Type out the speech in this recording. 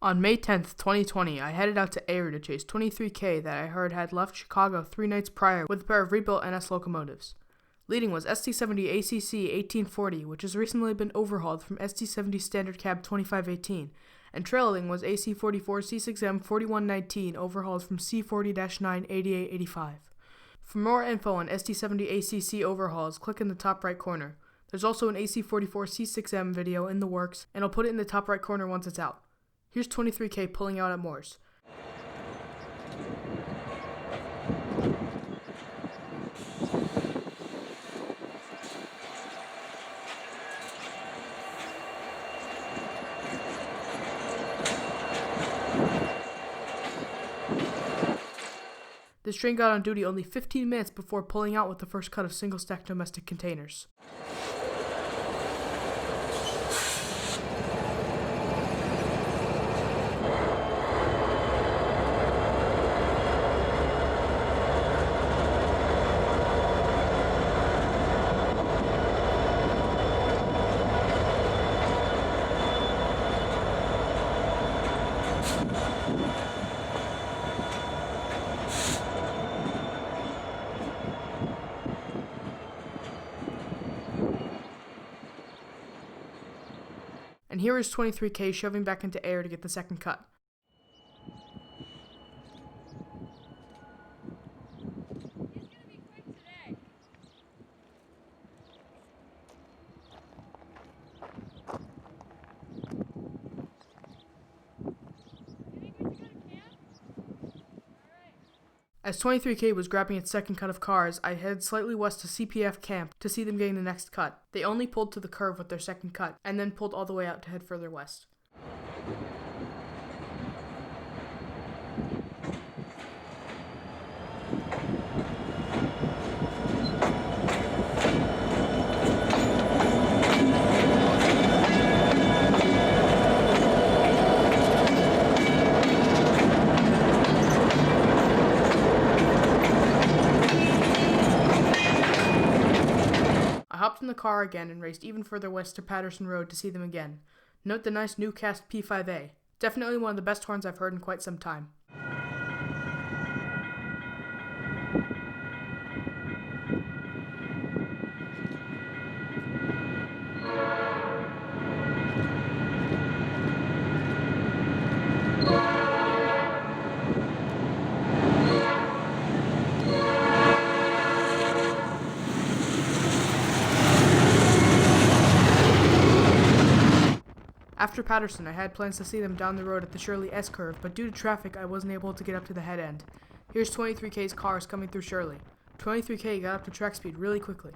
On May 10th, 2020, I headed out to Ayer to chase 23K that I heard had left Chicago 3 nights prior with a pair of rebuilt NS locomotives. Leading was ST70 ACC 1840, which has recently been overhauled from ST70 Standard Cab 2518, and trailing was AC44 C6M 4119, overhauled from C40-9 8885. For more info on ST70 ACC overhauls, click in the top right corner. There's also an AC44 C6M video in the works, and I'll put it in the top right corner once it's out. Here's 23K pulling out at Moore's. This train got on duty only 15 minutes before pulling out with the first cut of single-stack domestic containers. And here is 23K shoving back into Ayer to get the second cut. As 23K was grabbing its second cut of cars, I headed slightly west to CPF-CAMP to see them getting the next cut. They only pulled to the curve with their second cut, and then pulled all the way out to head further west. I hopped in the car again and raced even further west to Patterson Rd to see them again. Note the nice new cast P5A. Definitely one of the best horns I've heard in quite some time. After Patterson, I had plans to see them down the road at the Shirley S-curve, but due to traffic, I wasn't able to get up to the head end. Here's 23K's cars coming through Shirley. 23K got up to track speed really quickly.